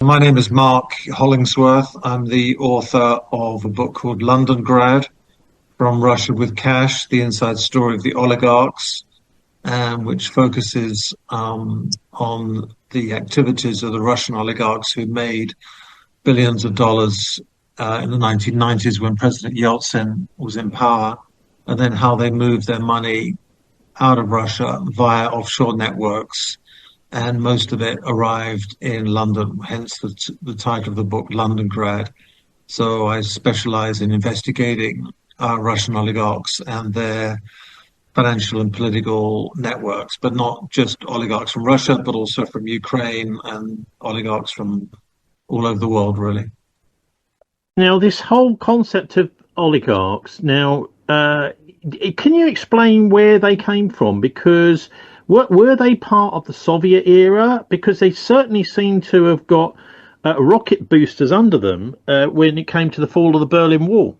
My name is Mark Hollingsworth. I'm the author of a book called Londongrad, From Russia with Cash, The Inside Story of the Oligarchs, which focuses on the activities of the Russian oligarchs who made billions of dollars in the 1990s when President Yeltsin was in power, and then how they moved their money out of Russia via offshore networks, and most of it arrived in London, hence the title of the book, Londongrad. So I specialize in investigating Russian oligarchs and their financial and political networks, but not just oligarchs from Russia, but also from Ukraine and oligarchs from all over the world, really. Now, this whole concept of oligarchs, can you explain where they came from? Because were they part of the Soviet era? Because they certainly seem to have got rocket boosters under them when it came to the fall of the Berlin Wall.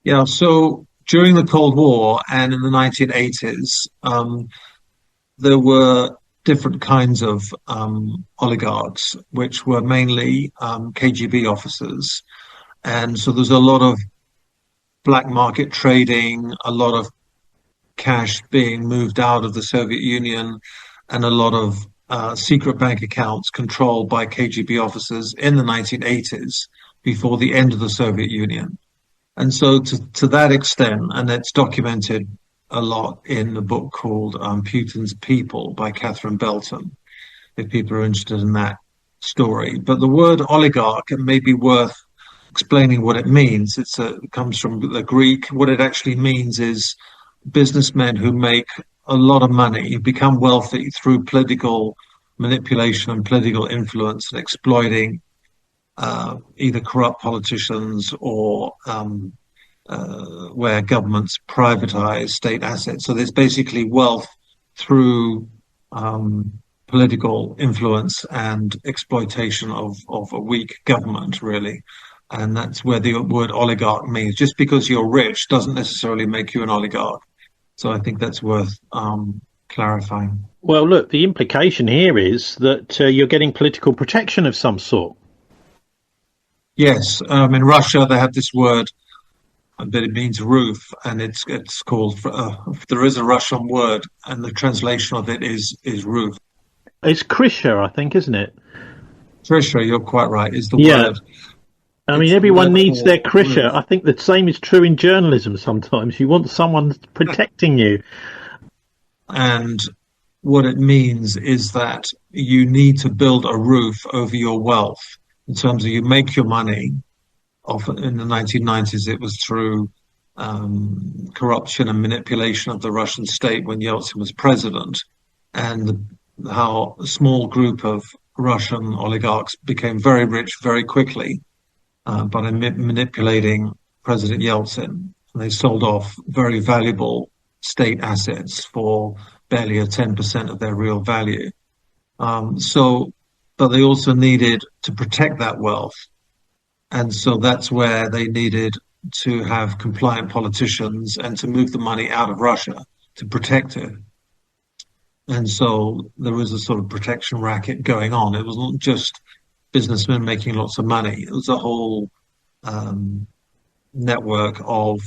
Yeah, so during the Cold War and in the 1980s, there were different kinds of oligarchs, which were mainly KGB officers. And so there's a lot of black market trading, a lot of cash being moved out of the Soviet Union, and a lot of secret bank accounts controlled by KGB officers in the 1980s before the end of the Soviet Union. And so to that extent, and it's documented a lot in the book called Putin's People by Catherine Belton, if people are interested in that story. But the word oligarch, it may be worth explaining what it means. It comes from the Greek. What it actually means is businessmen who make a lot of money, become wealthy through political manipulation and political influence and exploiting either corrupt politicians or where governments privatize state assets. So there's basically wealth through political influence and exploitation of a weak government, really. And that's where the word oligarch means. Just because you're rich doesn't necessarily make you an oligarch. So I think that's worth clarifying. Well, look, the implication here is that you're getting political protection of some sort. Yes, in Russia they have this word, but it means roof, and it's called. There is a Russian word, and the translation of it is roof. It's krisha, I think, isn't it? Krisha, you're quite right. Is the word. I mean, everyone needs their krisha. I think the same is true in journalism sometimes. You want someone protecting you. And what it means is that you need to build a roof over your wealth in terms of you make your money. Often in the 1990s, it was through corruption and manipulation of the Russian state when Yeltsin was president, and how a small group of Russian oligarchs became very rich very quickly by manipulating President Yeltsin. And they sold off very valuable state assets for barely 10% of their real value. But they also needed to protect that wealth. And so that's where they needed to have compliant politicians and to move the money out of Russia to protect it. And so there was a sort of protection racket going on. It wasn't just businessmen making lots of money. It was a whole network of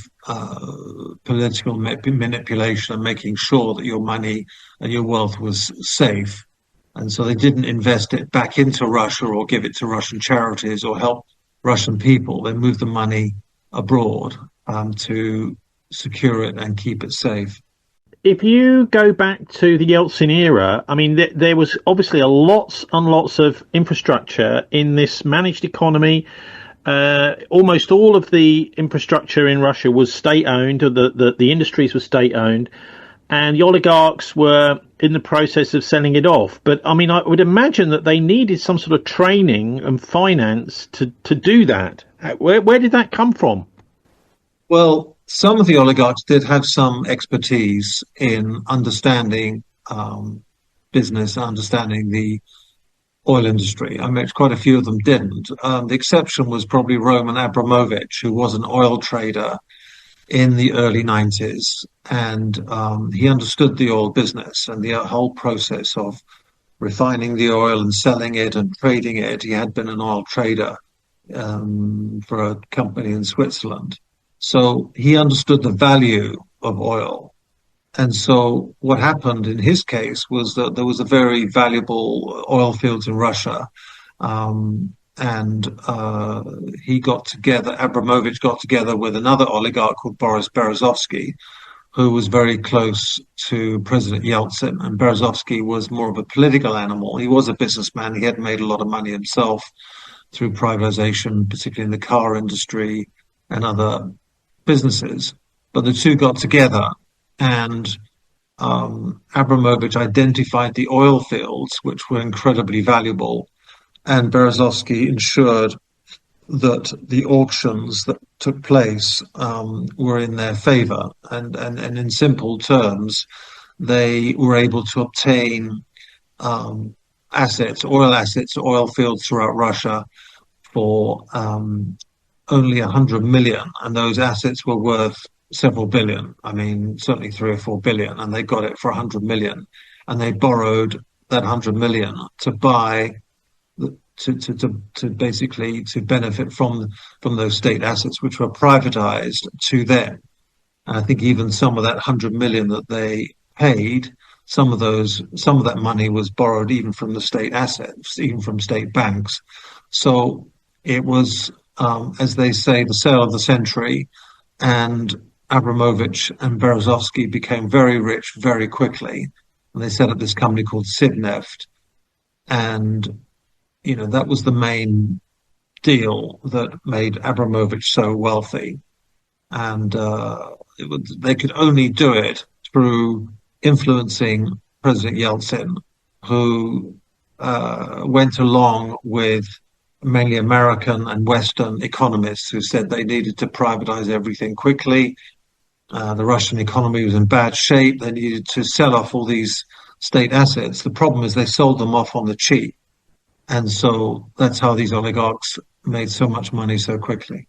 political manipulation and making sure that your money and your wealth was safe. And so they didn't invest it back into Russia or give it to Russian charities or help Russian people. They moved the money abroad to secure it and keep it safe. If you go back to the Yeltsin era, I mean, there was obviously lots and lots of infrastructure in this managed economy. Almost all of the infrastructure in Russia was state-owned, or the industries were state-owned, and the oligarchs were in the process of selling it off. But, I mean, I would imagine that they needed some sort of training and finance to do that. Where did that come from? Well, some of the oligarchs did have some expertise in understanding business, understanding the oil industry. I mean, quite a few of them didn't. The exception was probably Roman Abramovich, who was an oil trader in the early 90s. And he understood the oil business and the whole process of refining the oil and selling it and trading it. He had been an oil trader for a company in Switzerland. So he understood the value of oil. And so what happened in his case was that there was a very valuable oil fields in Russia. And he got together, Abramovich got together with another oligarch called Boris Berezovsky, who was very close to President Yeltsin. And Berezovsky was more of a political animal. He was a businessman. He had made a lot of money himself through privatization, particularly in the car industry and other businesses. But the two got together, and Abramovich identified the oil fields, which were incredibly valuable, and Berezovsky ensured that the auctions that took place were in their favor. And in simple terms, they were able to obtain oil fields throughout Russia for only 100 million. And those assets were worth several billion. I mean, certainly 3 or 4 billion. And they got it for 100 million. And they borrowed that 100 million to buy to basically to benefit from those state assets which were privatized to them. And I think even some of that 100 million that they paid, some of that money was borrowed even from the state assets, even from state banks. So it was, as they say, the sale of the century, and Abramovich and Berezovsky became very rich very quickly. And they set up this company called Sibneft, and that was the main deal that made Abramovich so wealthy. And they could only do it through influencing President Yeltsin, who went along with mainly American and Western economists who said they needed to privatize everything quickly. The Russian economy was in bad shape. They needed to sell off all these state assets. The problem is they sold them off on the cheap. And so that's how these oligarchs made so much money so quickly.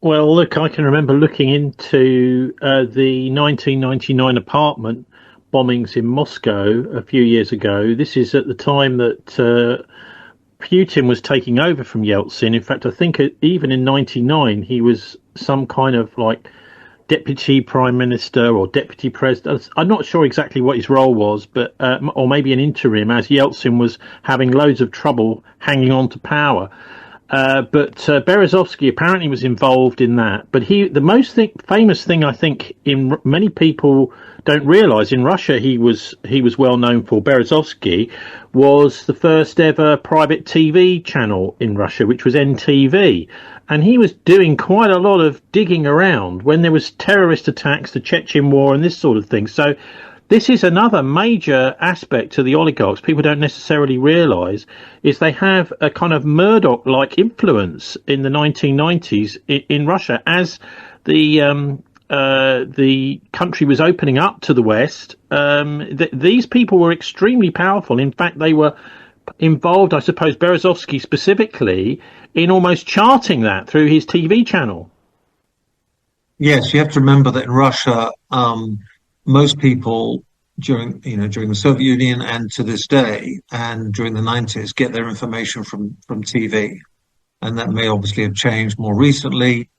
Well, look, I can remember looking into the 1999 apartment bombings in Moscow a few years ago. This is at the time that Putin was taking over from Yeltsin. In fact, I think even in 99, he was some kind of like deputy prime minister or deputy president. I'm not sure exactly what his role was, but or maybe an interim, as Yeltsin was having loads of trouble hanging on to power. But Berezovsky apparently was involved in that. But the most famous thing, I think, many people don't realise, in Russia he was well known for. Berezovsky was the first ever private TV channel in Russia, which was NTV. And he was doing quite a lot of digging around when there was terrorist attacks, the Chechen war and this sort of thing. So this is another major aspect to the oligarchs people don't necessarily realise, is they have a kind of Murdoch-like influence in the 1990s in Russia as the country was opening up to the West. These people were extremely powerful. In fact, they were involved, I suppose, Berezovsky specifically, in almost charting that through his TV channel. Yes, you have to remember that in Russia, most people during the Soviet Union and to this day and during the 90s get their information from TV. And that may obviously have changed more recently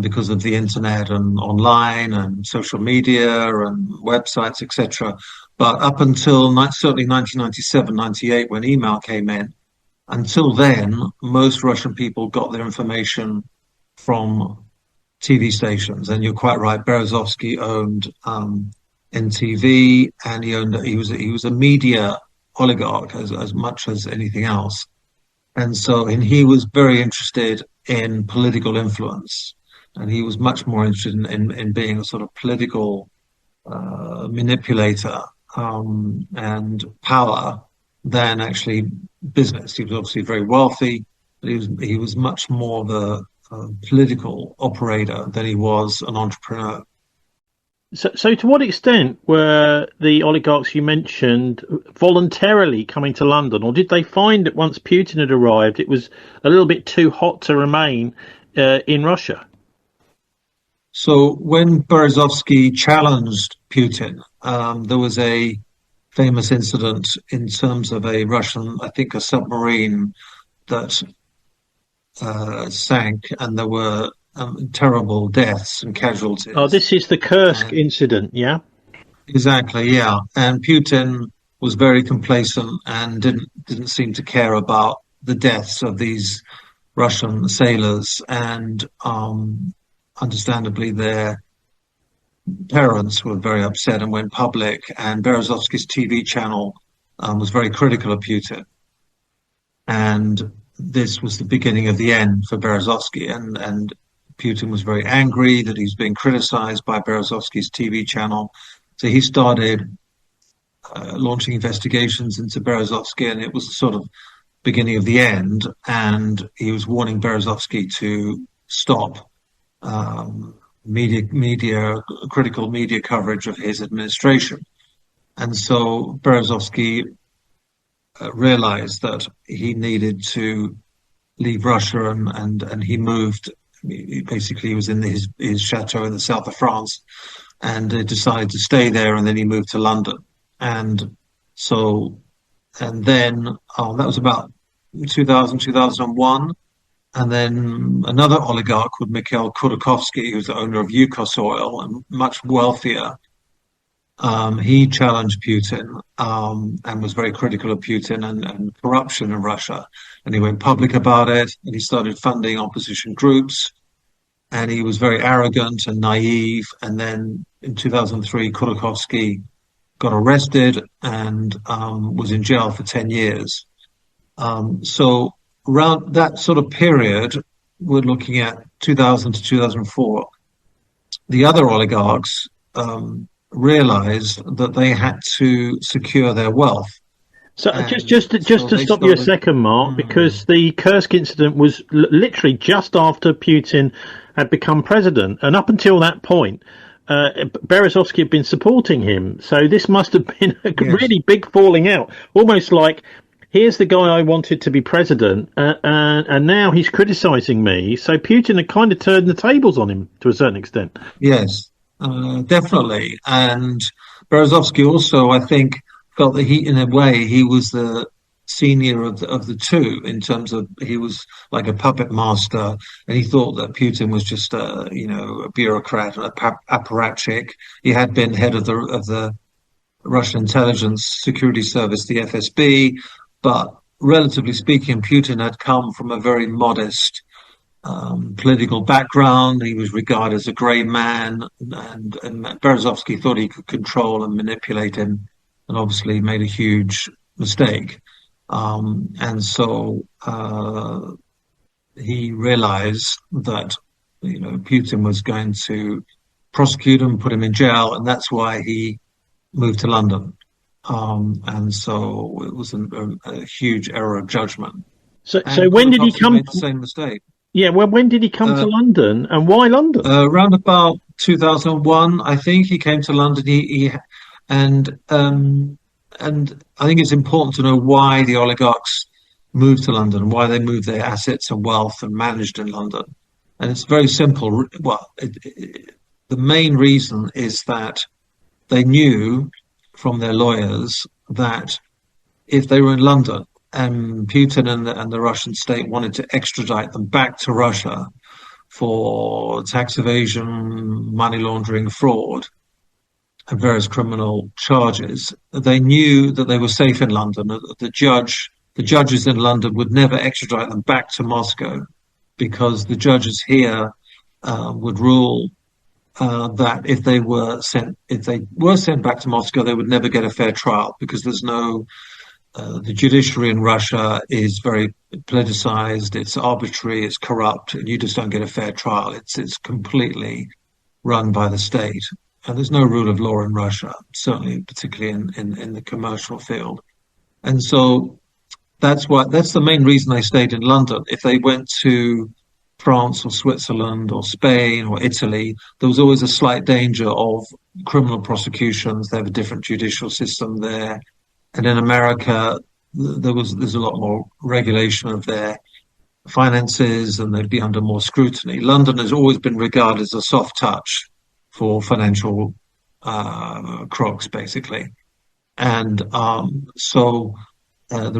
because of the internet and online and social media and websites, etc. But up until certainly 1997, 98, when email came in, until then, most Russian people got their information from TV stations. And you're quite right, Berezovsky owned NTV, and he was a media oligarch as much as anything else. And he was very interested in political influence, and he was much more interested in being a sort of political manipulator and power than actually business. He was obviously very wealthy, but he was much more of a political operator than he was an entrepreneur. So to what extent were the oligarchs you mentioned voluntarily coming to London, or did they find that once Putin had arrived, it was a little bit too hot to remain in Russia? So when Berezovsky challenged Putin, there was a famous incident in terms of a Russian, I think, a submarine that sank, and there were terrible deaths and Oh, casualties. this is the Kursk And incident, yeah? exactly, yeah. And Putin was very complacent and didn't seem to care about the deaths of these Russian sailors, and understandably, their parents were very upset and went public. And Berezovsky's TV channel was very critical of Putin, and this was the beginning of the end for Berezovsky. And Putin was very angry that he's being criticized by Berezovsky's TV channel, so he started launching investigations into Berezovsky, and it was the sort of beginning of the end. And he was warning Berezovsky to stop critical media coverage of his administration. And so Berezovsky realized that he needed to leave Russia, and he moved. Basically, he was in his chateau in the south of France, and decided to stay there. And then he moved to London. And so, and then that was about 2000, 2001. And then another oligarch called Mikhail Kordokovsky, who's the owner of Yukos Oil and much wealthier, he challenged Putin, and was very critical of Putin and corruption in Russia. And he went public about it, and he started funding opposition groups. And he was very arrogant and naive. And then in 2003, Kordokovsky got arrested and was in jail for 10 years. So around that sort of period, we're looking at 2000 to 2004, the other oligarchs realized that they had to secure their wealth. So And just so to they stop you a started. second, Mark, Mm, because the Kursk incident was literally just after Putin had become president, and up until that point, Berezovsky had been supporting him. So this must have been a yes. really big falling out, almost like, here's the guy I wanted to be president, and now he's criticizing me. So Putin had kind of turned the tables on him to a certain extent. Yes, definitely. And Berezovsky also, I think, felt that in a way, he was the senior of the two, in terms of he was like a puppet master, and he thought that Putin was just a bureaucrat, apparatchik. He had been head of the Russian intelligence security service, the FSB, but relatively speaking, Putin had come from a very modest political background. He was regarded as a grey man, and Berezovsky thought he could control and manipulate him, and obviously made a huge mistake. And so he realized that Putin was going to prosecute him, put him in jail, and that's why he moved to London. And so it was a huge error of judgment. So And when did he Khodorkovsky come? made the same mistake. Yeah, well, when did he come to Uh, London, and why London? Around about 2001, I think he came to London. And um, and I think it's important to know why the oligarchs moved to London, why they moved their assets and wealth and managed in London. And it's very simple. Well, the main reason is that they knew from their lawyers that if they were in London and Putin and the Russian state wanted to extradite them back to Russia for tax evasion, money laundering, fraud, and various criminal charges, they knew that they were safe in London. The judges in London would never extradite them back to Moscow, because the judges here would rule that if they were sent back to Moscow, they would never get a fair trial, because the judiciary in Russia is very politicized, it's arbitrary, it's corrupt, and you just don't get a fair trial. It's completely run by the state. And there's no rule of law in Russia, certainly, particularly in the commercial field. And so that's the main reason they stayed in London. If they went to France or Switzerland or Spain or Italy, there was always a slight danger of criminal prosecutions. They have a different judicial system there. And in America, there's a lot more regulation of their finances, and they'd be under more scrutiny. London has always been regarded as a soft touch for financial crocs, basically. And the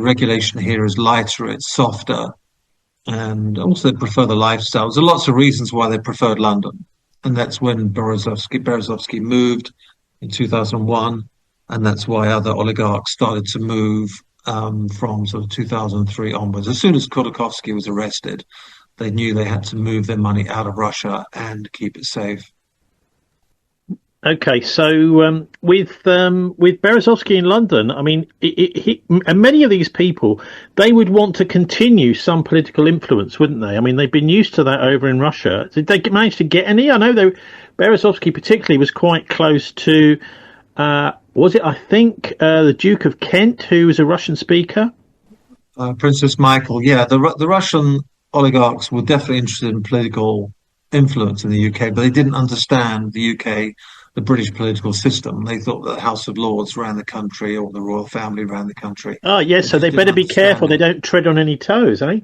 regulation here is lighter, it's softer, and also they prefer the lifestyle. There's lots of reasons why they preferred London, and that's when Berezovsky moved in 2001, and that's why other oligarchs started to move from sort of 2003 onwards. As soon as Kordokovsky was arrested, they knew they had to move their money out of Russia and keep it safe. Okay, so with Berezovsky in London, I mean, and many of these people, they would want to continue some political influence, wouldn't they? I mean, they've been used to that over in Russia. Did they manage to get any? I know Berezovsky particularly was quite close to, was it? I think the Duke of Kent, who was a Russian speaker. Princess Michael, yeah, the Russian oligarchs were definitely interested in political influence in the UK, but they didn't understand the UK, the British political system. They thought that the House of Lords ran the country or the royal family ran the country. Oh, yes, so they better be careful they don't tread on any toes, eh?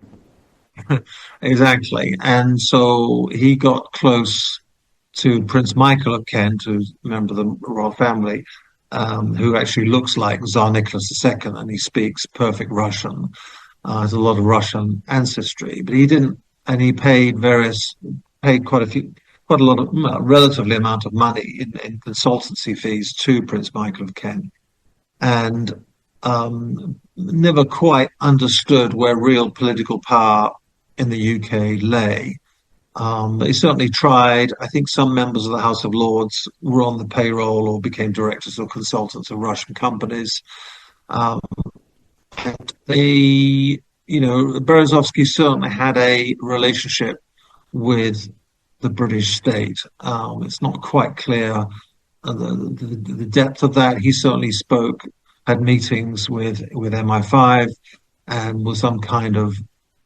Exactly. And so he got close to Prince Michael of Kent, who's a member of the royal family, who actually looks like Tsar Nicholas II, and he speaks perfect Russian. Has a lot of Russian ancestry, but he didn't, and he paid quite a lot of relatively amount of money in consultancy fees to Prince Michael of Kent, and never quite understood where real political power in the UK lay. But he certainly tried. I think some members of the House of Lords were on the payroll or became directors or consultants of Russian companies. Berezovsky certainly had a relationship with the British state. It's not quite clear the depth of that. He certainly had meetings with MI5 and was some kind of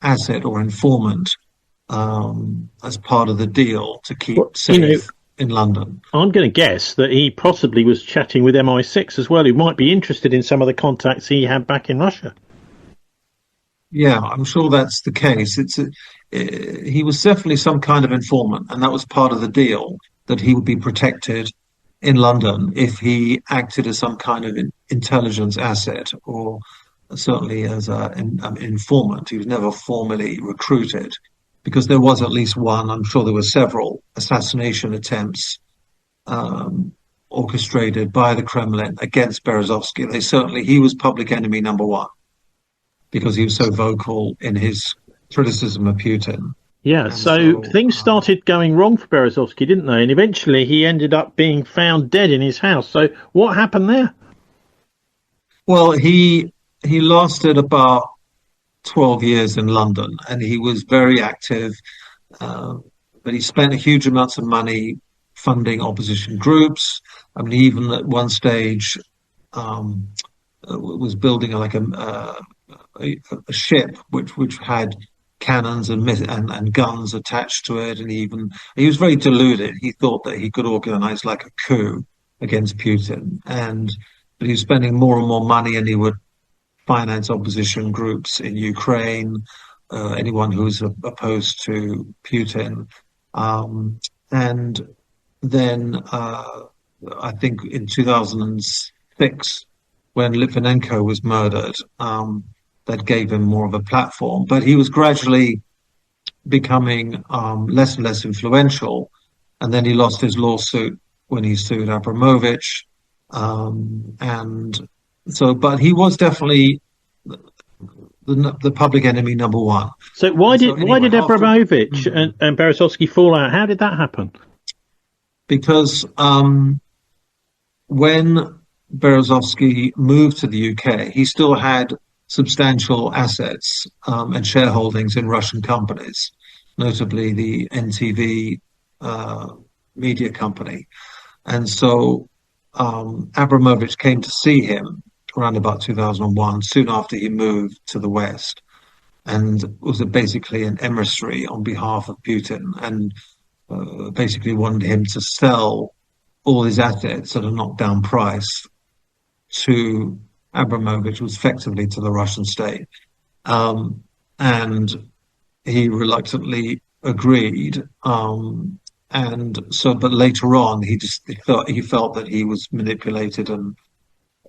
asset or informant as part of the deal to keep safe in London. I'm going to guess that he possibly was chatting with MI6 as well, who might be interested in some of the contacts he had back in Russia. Yeah, I'm sure that's the case. He was definitely some kind of informant, and that was part of the deal, that he would be protected in London if he acted as some kind of intelligence asset, or certainly as an informant. He was never formally recruited, because there was at least one, I'm sure there were several assassination attempts orchestrated by the Kremlin against Berezovsky. He was public enemy number one, because he was so vocal in his criticism of Putin. Yeah, so things started going wrong for Berezovsky, didn't they? And eventually he ended up being found dead in his house. So what happened there? Well, he lasted about 12 years in London, and he was very active, but he spent huge amounts of money funding opposition groups. I mean, even at one stage was building like a ship which had cannons and guns attached to it, and he was very deluded. He thought that he could organize like a coup against Putin, but he was spending more and more money, and he would finance opposition groups in Ukraine, anyone who's opposed to Putin, and then I think in 2006, when Litvinenko was murdered, that gave him more of a platform. But he was gradually becoming less and less influential. And then he lost his lawsuit when he sued Abramovich. But he was definitely the public enemy number one. So why did Abramovich and Berezovsky fall out? How did that happen? Because when Berezovsky moved to the UK, he still had substantial assets and shareholdings in Russian companies, notably the NTV media company. And so Abramovich came to see him around about 2001, soon after he moved to the West, and was basically an emissary on behalf of Putin, and basically wanted him to sell all his assets at a knockdown price to Abramovich, was effectively to the Russian state. And he reluctantly agreed. But later on, he felt that he was manipulated and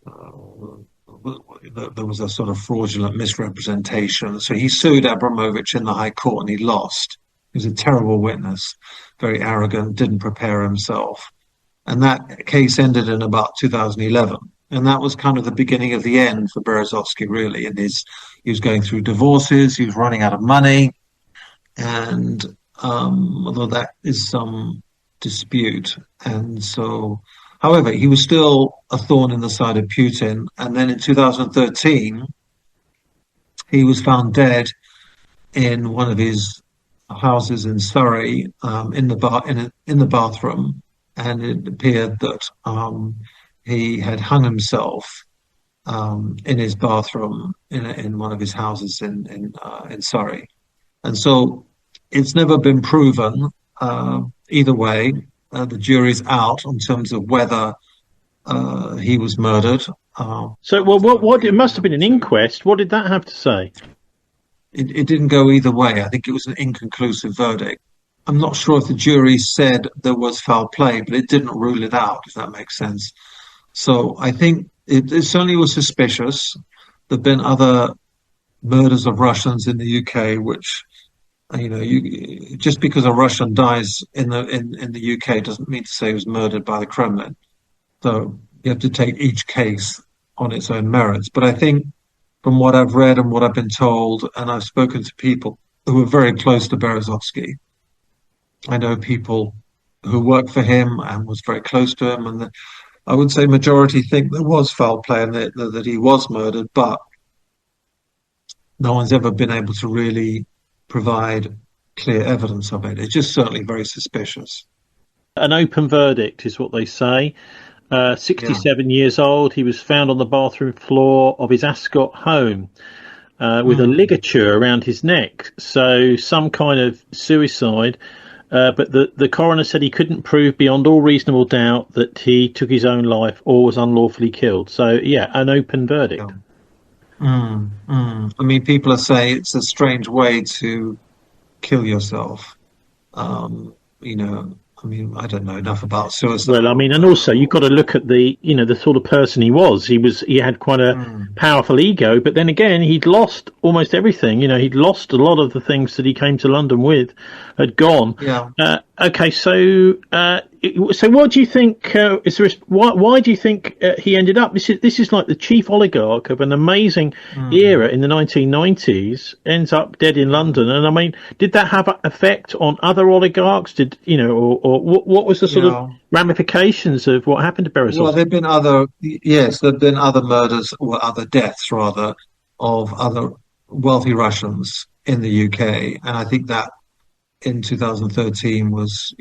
there was a sort of fraudulent misrepresentation. So he sued Abramovich in the High Court and he lost. He was a terrible witness, very arrogant, didn't prepare himself. And that case ended in about 2011. And that was kind of the beginning of the end for Berezovsky, really. He was going through divorces, he was running out of money. And although that is some dispute. And so, however, he was still a thorn in the side of Putin. And then in 2013, he was found dead in one of his houses in Surrey, in the bathroom, and it appeared that he had hung himself in his bathroom in one of his houses in Surrey. And so it's never been proven either way. The jury's out in terms of whether he was murdered. So, well, what? It must have been an inquest. What did that have to say? It didn't go either way. I think it was an inconclusive verdict. I'm not sure if the jury said there was foul play, but it didn't rule it out, if that makes sense. So I think it certainly was suspicious. There've been other murders of Russians in the UK, which, just because a Russian dies in the UK doesn't mean to say he was murdered by the Kremlin. So you have to take each case on its own merits. But I think from what I've read and what I've been told, and I've spoken to people who are very close to Berezovsky, I know people who worked for him and was very close to him, and I would say majority think there was foul play and that he was murdered, but no one's ever been able to really provide clear evidence of it. It's just certainly very suspicious. An open verdict is what they say. 67 years old, he was found on the bathroom floor of his Ascot home with a ligature around his neck, so some kind of suicide. But the coroner said he couldn't prove beyond all reasonable doubt that he took his own life or was unlawfully killed. So, yeah, an open verdict. I mean, people are saying it's a strange way to kill yourself. I mean, I don't know enough about suicide. Well, I mean, and also you've got to look at the sort of person he was. He had quite a powerful ego, but then again, he'd lost almost everything. He'd lost a lot of the things that he came to London with, had gone. Yeah. Okay, so what do you think? Why do you think he ended up? This is like the chief oligarch of an amazing era in the 1990s ends up dead in London. And I mean, did that have an effect on other oligarchs? Or what was the sort of ramifications of what happened to Berezovsky? Well, there've been other murders or other deaths rather of other wealthy Russians in the UK, and I think that in 2013 was,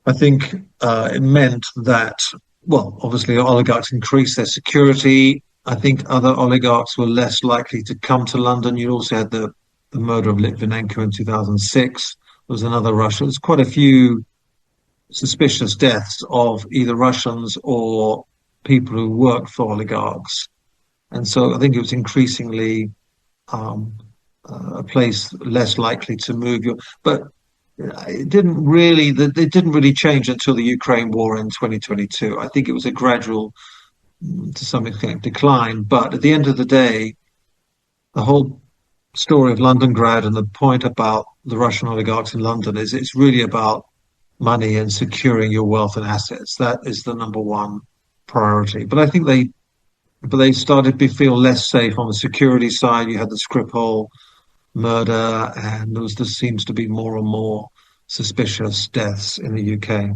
I think it meant that, well, obviously oligarchs increased their security. I think other oligarchs were less likely to come to London. You also had the murder of Litvinenko in 2006. There was another Russian. There's quite a few suspicious deaths of either Russians or people who worked for oligarchs. And so I think it was increasingly a place less likely to move you. But it didn't really change until the Ukraine war in 2022. I think it was a gradual, to some extent, decline. But at the end of the day, the whole story of Londongrad and the point about the Russian oligarchs in London is it's really about money and securing your wealth and assets. That is the number one priority. But I think they started to feel less safe on the security side. You had the Skripal murder, and there seems to be more and more suspicious deaths in the UK.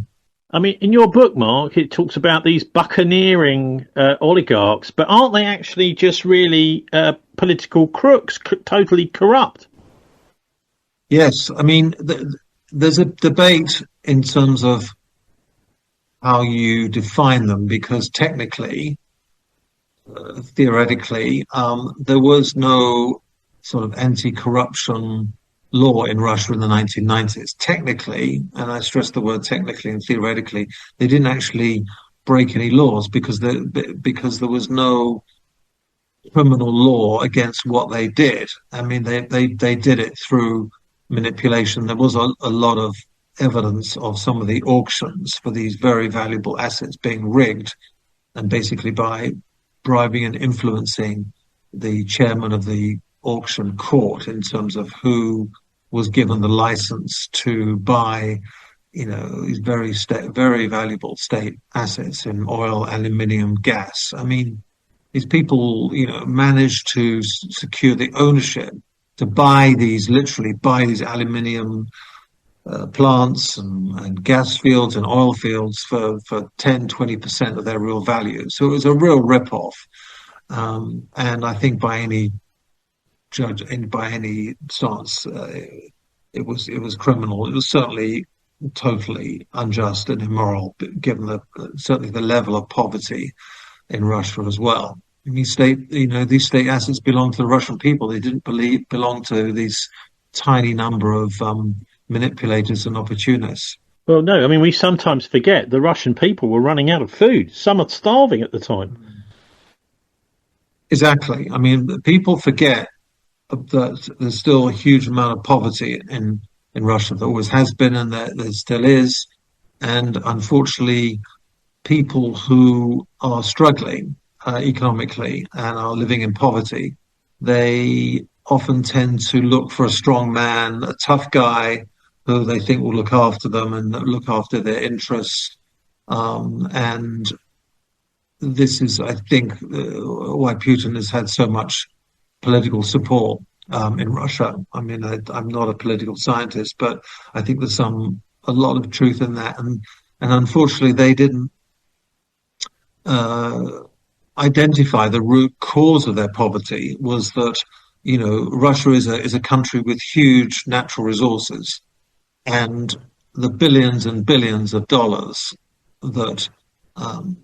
I mean, in your book, Mark, it talks about these buccaneering oligarchs, but aren't they actually just really political crooks, totally corrupt? Yes, I mean, there's a debate in terms of how you define them, because technically, theoretically, there was no sort of anti-corruption law in Russia in the 1990s. Technically, and I stress the word technically and theoretically, they didn't actually break any laws because there was no criminal law against what they did. I mean, they did it through manipulation. There was a lot of evidence of some of the auctions for these very valuable assets being rigged, and basically by bribing and influencing the chairman of the auction court in terms of who was given the license to buy, these very valuable state assets in oil, aluminium, gas. I mean, these people, managed to secure the ownership to literally buy these aluminium plants and gas fields and oil fields for 10, 20% of their real value. So it was a real rip-off. And I think by any stance, it was criminal. It was certainly totally unjust and immoral, given certainly the level of poverty in Russia as well. And these state assets belong to the Russian people. They didn't belong to these tiny number of manipulators and opportunists. Well, no, I mean, we sometimes forget the Russian people were running out of food. Some are starving at the time. Exactly. I mean, people forget that there's still a huge amount of poverty in Russia. There always has been, and there still is. And unfortunately, people who are struggling economically and are living in poverty, they often tend to look for a strong man, a tough guy who they think will look after them and look after their interests. And this is, I think, why Putin has had so much political support in Russia. I mean, I'm not a political scientist, but I think there's a lot of truth in that. And unfortunately, they didn't identify the root cause of their poverty was that, Russia is a country with huge natural resources, and the billions and billions of dollars that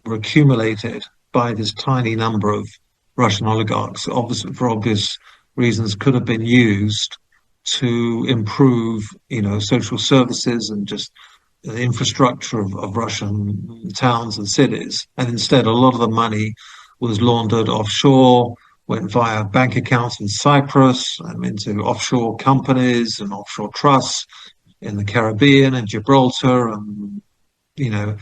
were accumulated by this tiny number of Russian oligarchs, obviously for obvious reasons, could have been used to improve, social services and just the infrastructure of Russian towns and cities. And instead, a lot of the money was laundered offshore, went via bank accounts in Cyprus and into offshore companies and offshore trusts in the Caribbean and Gibraltar, and a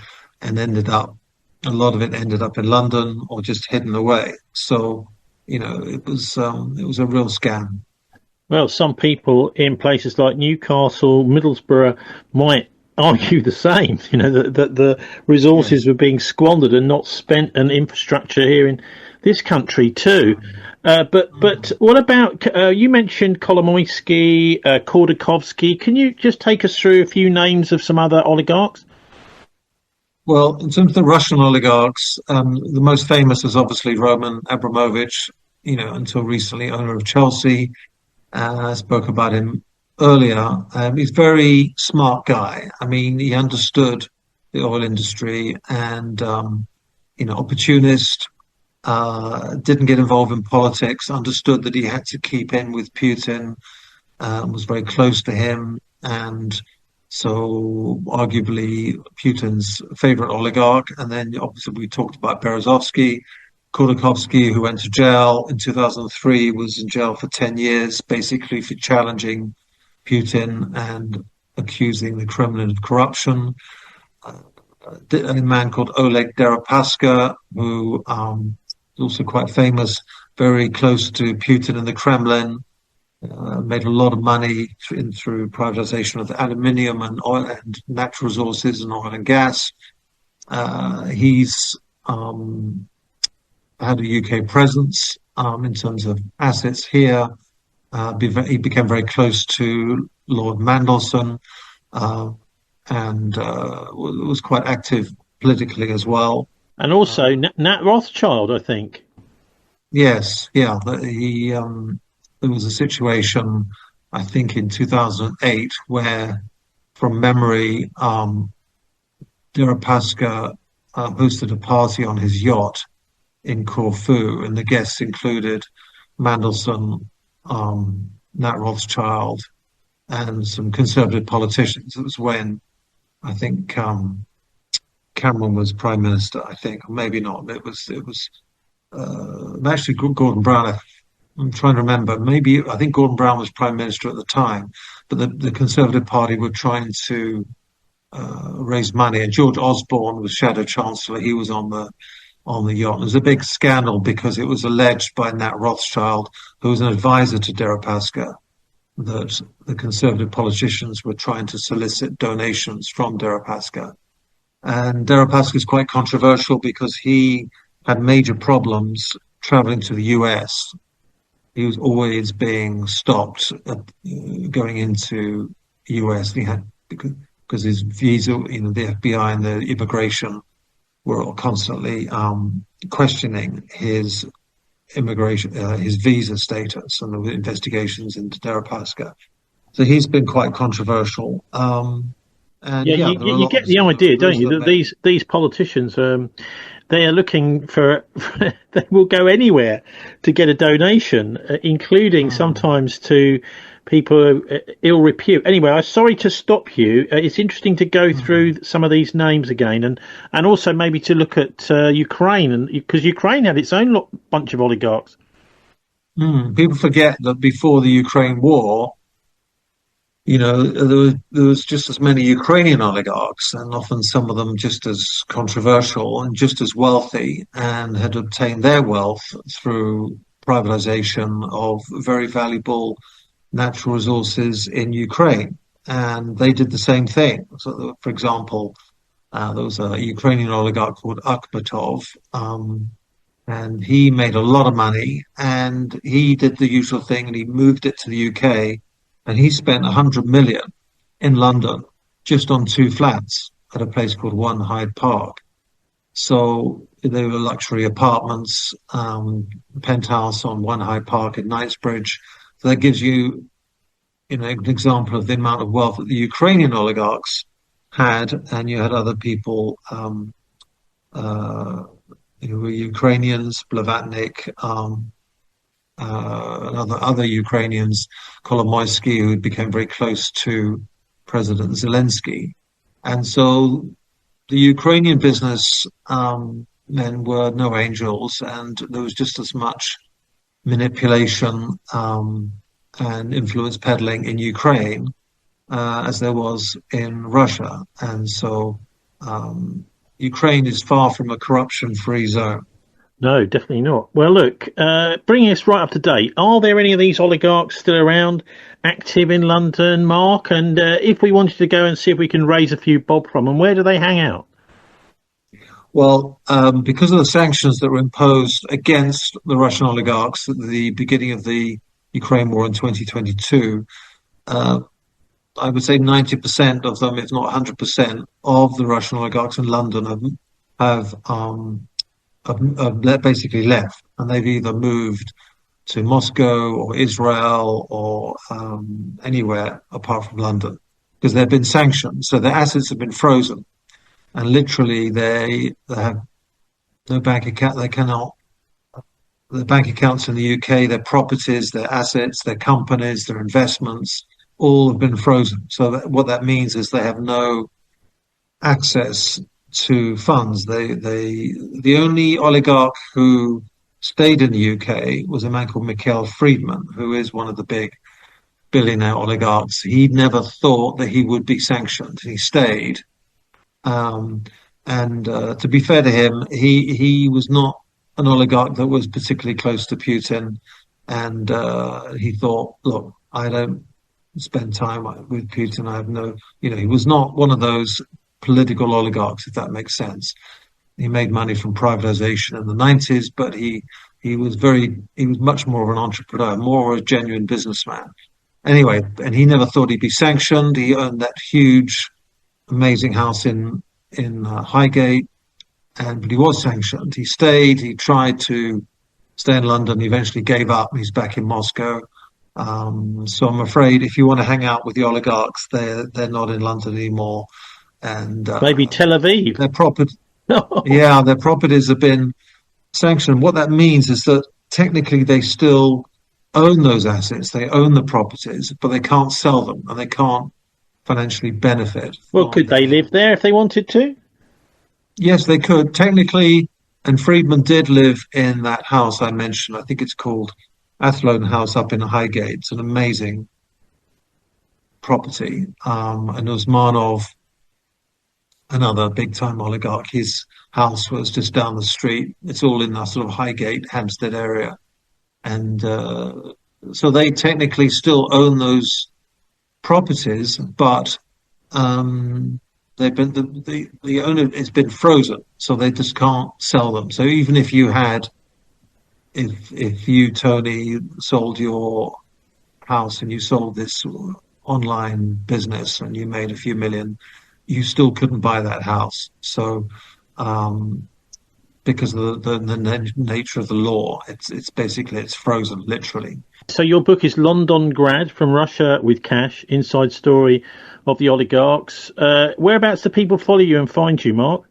lot of it ended up in London or just hidden away. So, it was a real scam. Well, some people in places like Newcastle, Middlesbrough might argue the same, that the resources were being squandered and not spent on infrastructure here in this country too. But what about, you mentioned Kolomoyski, Kordokovsky. Can you just take us through a few names of some other oligarchs? Well, in terms of the Russian oligarchs, the most famous is obviously Roman Abramovich, until recently owner of Chelsea. I spoke about him earlier. He's a very smart guy. I mean, he understood the oil industry and, opportunist, didn't get involved in politics, understood that he had to keep in with Putin, was very close to him. And so arguably Putin's favorite oligarch. And then obviously we talked about Berezovsky, Kordokovsky, who went to jail in 2003, was in jail for 10 years, basically for challenging Putin and accusing the Kremlin of corruption. A man called Oleg Deripaska, who is also quite famous, very close to Putin and the Kremlin, made a lot of money through privatization of the aluminium and oil and natural resources and oil and gas. He's had a UK presence in terms of assets here. He became very close to Lord Mandelson and was quite active politically as well. And also Nat Rothschild, I think. Yes, yeah. There was a situation, I think, in 2008 where, from memory, Deripaska hosted a party on his yacht in Corfu, and the guests included Mandelson, Nat Rothschild, and some conservative politicians. It was when I think Cameron was prime minister. I think, or maybe not. It was actually Gordon Brown. I'm trying to remember. I think Gordon Brown was prime minister at the time, but the Conservative Party were trying to raised money. And George Osborne was Shadow Chancellor. He was on the yacht. It was a big scandal because it was alleged by Nat Rothschild, who was an advisor to Deripaska, that the conservative politicians were trying to solicit donations from Deripaska. And Deripaska is quite controversial because he had major problems traveling to the US. He was always being stopped going into the US. He had because his visa, the FBI and the immigration were constantly questioning his immigration, his visa status, and the investigations into Deripaska. So he's been quite controversial. And Yeah, yeah, there are a you lot get the idea, don't rules you? that That make. these politicians, they are looking for, they will go anywhere to get a donation, including Mm, sometimes to people ill repute. Anyway, I'm sorry to stop you. It's interesting to go mm, through some of these names again, and also maybe to look at Ukraine, and because Ukraine had its own bunch of oligarchs. People forget that before the Ukraine war, there was just as many Ukrainian oligarchs, and often some of them just as controversial and just as wealthy, and had obtained their wealth through privatization of very valuable natural resources in Ukraine. And they did the same thing. So, for example, there was a Ukrainian oligarch called Akhmatov, and he made a lot of money, and he did the usual thing, and he moved it to the UK, and he spent 100 million in London just on two flats at a place called One Hyde Park. So they were luxury apartments, penthouse on One Hyde Park in Knightsbridge. So that gives you, an example of the amount of wealth that the Ukrainian oligarchs had, and you had other people uh, who were Ukrainians, Blavatnik, and other Ukrainians, Kolomoyski, who became very close to President Zelensky. And so the Ukrainian business men were no angels, and there was just as much manipulation and influence peddling in Ukraine as there was in Russia. And so Ukraine is far from a corruption-free zone. No, definitely not. Well, look, bringing us right up to date, are there any of these oligarchs still around, active in London, Mark? And if we wanted to go and see if we can raise a few bob from them, where do they hang out? Well, because of the sanctions that were imposed against the Russian oligarchs at the beginning of the Ukraine war in 2022, uh, I would say 90% of them, if not 100%, of the Russian oligarchs in London have basically left, and they've either moved to Moscow or Israel or anywhere apart from London because they've been sanctioned. So their assets have been frozen, and literally they have no bank account. They cannot. The bank accounts in the UK, their properties, their assets, their companies, their investments, all have been frozen. So what that means is they have no access to funds. The only oligarch who stayed in the UK was a man called Mikhail Friedman, who is one of the big billionaire oligarchs. He never thought that he would be sanctioned. He stayed. Um, and to be fair to him, he was not an oligarch that was particularly close to Putin. And he thought, look, I don't spend time with Putin. I have no, he was not one of those political oligarchs, if that makes sense. He made money from privatization in the 90s, but he was much more of an entrepreneur, more a genuine businessman. Anyway, and he never thought he'd be sanctioned. He owned that huge, amazing house in Highgate, but he was sanctioned. He stayed. He tried to stay in London. He eventually gave up. He's back in Moscow. So I'm afraid if you want to hang out with the oligarchs, they're not in London anymore, and Maybe Tel Aviv. their property, yeah, their properties have been sanctioned. What that means is that technically they still own those assets, they own the properties, but they can't sell them and they can't financially benefit Well, could from. they live there if they wanted to? Yes, they could technically, and Friedman did live in that house I mentioned. I think it's called Athlone House up in Highgate. It's an amazing property. And Usmanov another big time oligarch. His house was just down the street. It's all in that sort of Highgate, Hampstead area. And so they technically still own those properties, but they've been the owner has been frozen, so they just can't sell them. So even if you had, if you, Tony, sold your house and you sold this online business and you made a few million, you still couldn't buy that house. So um, because of the nature of the law, it's basically it's frozen, literally. So your book is Londongrad, From Russia with Cash, Inside Story of the Oligarchs. Whereabouts do people follow you and find you, Mark?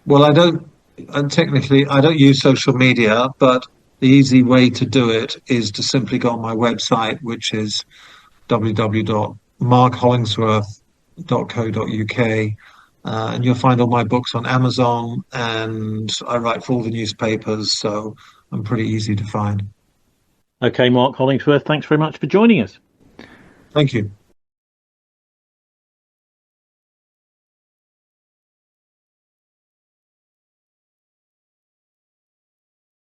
Well, I don't, and technically, I don't use social media, but the easy way to do it is to simply go on my website, which is www.markhollingsworth.co.uk. And you'll find all my books on Amazon, and I write for all the newspapers, so I'm pretty easy to find. Okay, Mark Hollingsworth, thanks very much for joining us. Thank you.